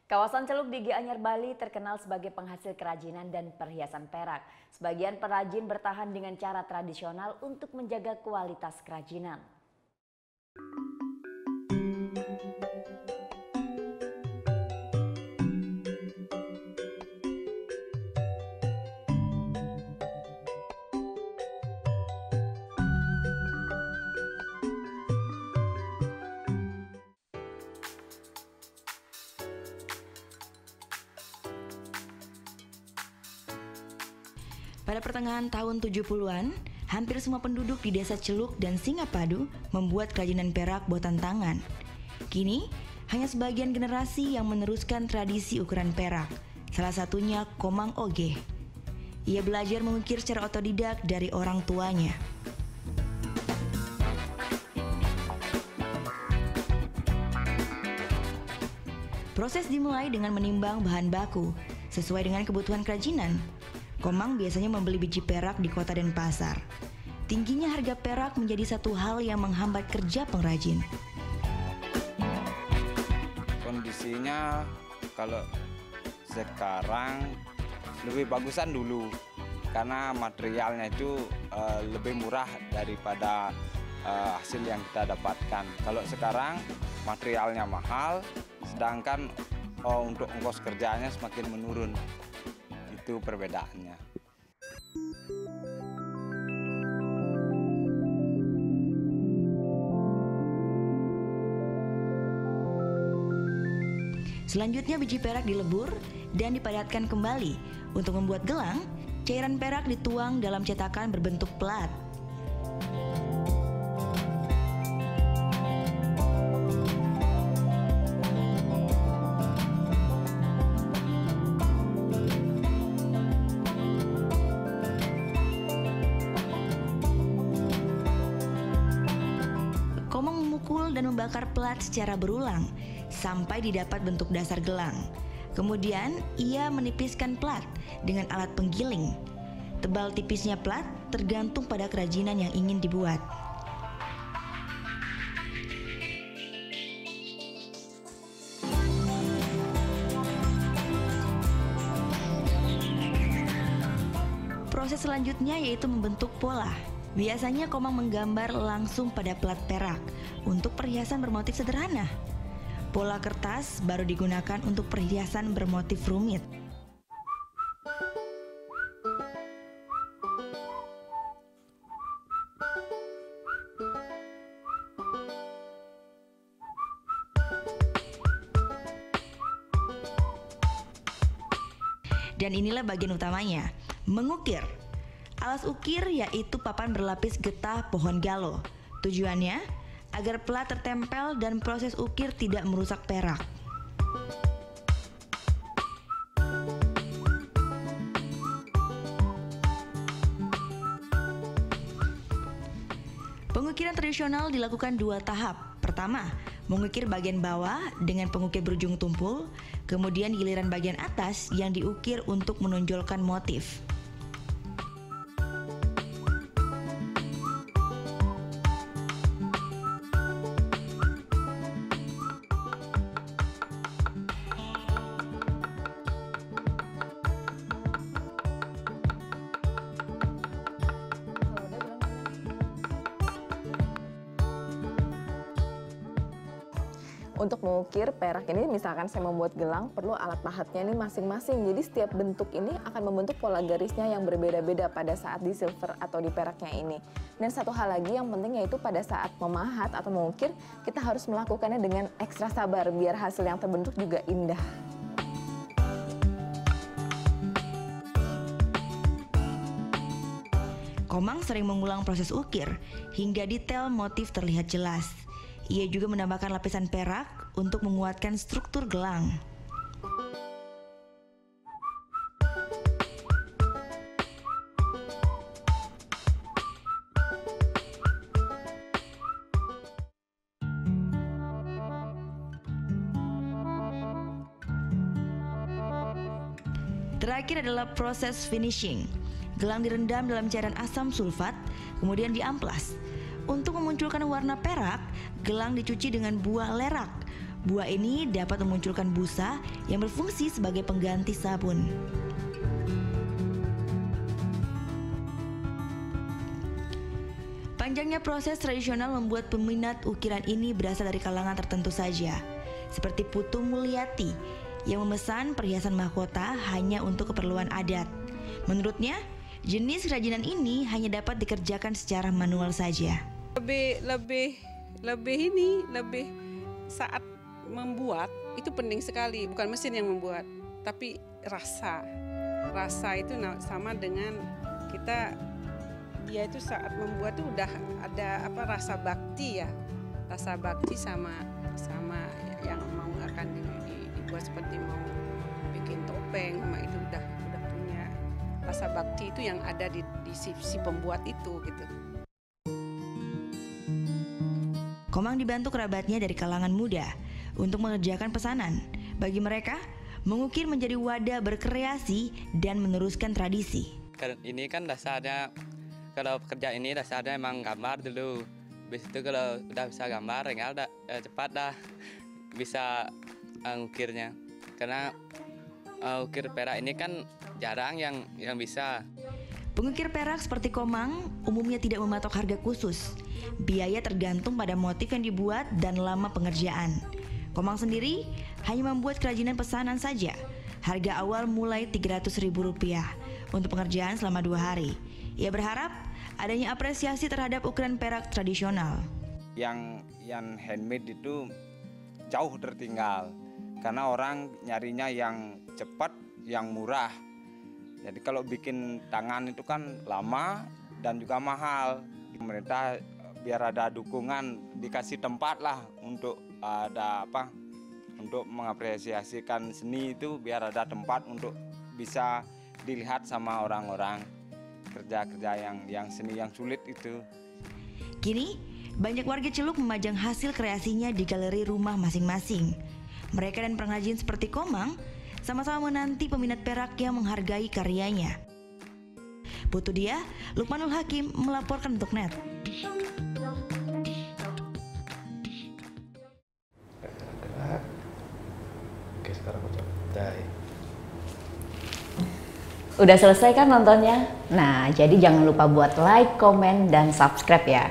Kawasan Celuk di Gianyar, Bali terkenal sebagai penghasil kerajinan dan perhiasan perak. Sebagian perajin bertahan dengan cara tradisional untuk menjaga kualitas kerajinan. Pada pertengahan tahun 70-an, hampir semua penduduk di desa Celuk dan Singapadu membuat kerajinan perak buatan tangan. Kini, hanya sebagian generasi yang meneruskan tradisi ukuran perak, salah satunya Komang Oge. Ia belajar mengukir secara otodidak dari orang tuanya. Proses dimulai dengan menimbang bahan baku, sesuai dengan kebutuhan kerajinan. Komang biasanya membeli biji perak di kota dan pasar. Tingginya harga perak menjadi satu hal yang menghambat kerja pengrajin. Kondisinya kalau sekarang lebih bagusan dulu, karena materialnya itu lebih murah daripada hasil yang kita dapatkan. Kalau sekarang materialnya mahal, sedangkan untuk ongkos kerjanya semakin menurun. Itu perbedaannya. Selanjutnya biji perak dilebur dan dipadatkan kembali. Untuk membuat gelang, cairan perak dituang dalam cetakan berbentuk plat. Komang memukul dan membakar plat secara berulang sampai didapat bentuk dasar gelang. Kemudian ia menipiskan plat dengan alat penggiling. Tebal tipisnya plat tergantung pada kerajinan yang ingin dibuat. Proses selanjutnya yaitu membentuk pola. Biasanya Komang menggambar langsung pada plat perak untuk perhiasan bermotif sederhana. Pola kertas baru digunakan untuk perhiasan bermotif rumit. Dan inilah bagian utamanya, mengukir. Alas ukir yaitu papan berlapis getah pohon galo. Tujuannya agar plat tertempel dan proses ukir tidak merusak perak. Pengukiran tradisional dilakukan dua tahap. Pertama, mengukir bagian bawah dengan pengukir berujung tumpul, kemudian giliran bagian atas yang diukir untuk menonjolkan motif. Untuk mengukir perak ini, misalkan saya membuat gelang, perlu alat pahatnya ini masing-masing. Jadi setiap bentuk ini akan membentuk pola garisnya yang berbeda-beda pada saat di silver atau di peraknya ini. Dan satu hal lagi yang penting yaitu pada saat memahat atau mengukir, kita harus melakukannya dengan ekstra sabar biar hasil yang terbentuk juga indah. Komang sering mengulang proses ukir hingga detail motif terlihat jelas. Ia juga menambahkan lapisan perak untuk menguatkan struktur gelang. Terakhir adalah proses finishing. Gelang direndam dalam cairan asam sulfat, kemudian diamplas. Untuk memunculkan warna perak, gelang dicuci dengan buah lerak. Buah ini dapat memunculkan busa yang berfungsi sebagai pengganti sabun. Panjangnya proses tradisional membuat peminat ukiran ini berasal dari kalangan tertentu saja, seperti Putu Mulyati yang memesan perhiasan mahkota hanya untuk keperluan adat. Menurutnya, jenis kerajinan ini hanya dapat dikerjakan secara manual saja. Lebih saat membuat itu penting sekali, bukan mesin yang membuat, tapi rasa itu sama dengan dia itu saat membuat itu udah ada rasa bakti ya, rasa bakti sama yang mau akan dibuat, seperti mau bikin topeng sama itu udah punya rasa bakti itu yang ada di si pembuat itu gitu. Komang dibantu kerabatnya dari kalangan muda untuk mengerjakan pesanan. Bagi mereka, mengukir menjadi wadah berkreasi dan meneruskan tradisi. Ini kan dasarnya, kalau kerja ini dasarnya emang gambar dulu. Habis itu kalau udah bisa gambar, cepat dah bisa ngukirnya. Karena ukir perak ini kan jarang yang bisa. Pengukir perak seperti Komang umumnya tidak mematok harga khusus. Biaya tergantung pada motif yang dibuat dan lama pengerjaan. Komang sendiri hanya membuat kerajinan pesanan saja. Harga awal mulai Rp300.000 untuk pengerjaan selama 2 hari. Ia berharap adanya apresiasi terhadap ukiran perak tradisional. Yang handmade itu jauh tertinggal, karena orang nyarinya yang cepat, yang murah. Jadi kalau bikin tangan itu kan lama dan juga mahal. Pemerintah biar ada dukungan, dikasih tempat lah untuk untuk mengapresiasikan seni itu, biar ada tempat untuk bisa dilihat sama orang-orang. Kerja-kerja yang seni yang sulit itu. Kini, banyak warga Celuk memajang hasil kreasinya di galeri rumah masing-masing. Mereka dan pengrajin seperti Komang sama-sama menanti peminat perak yang menghargai karyanya. Putu Dia, Lukmanul Hakim melaporkan untuk NET. Oke, sekarang aku coba. Udah selesai kan nontonnya? Nah, jadi jangan lupa buat like, komen, dan subscribe ya.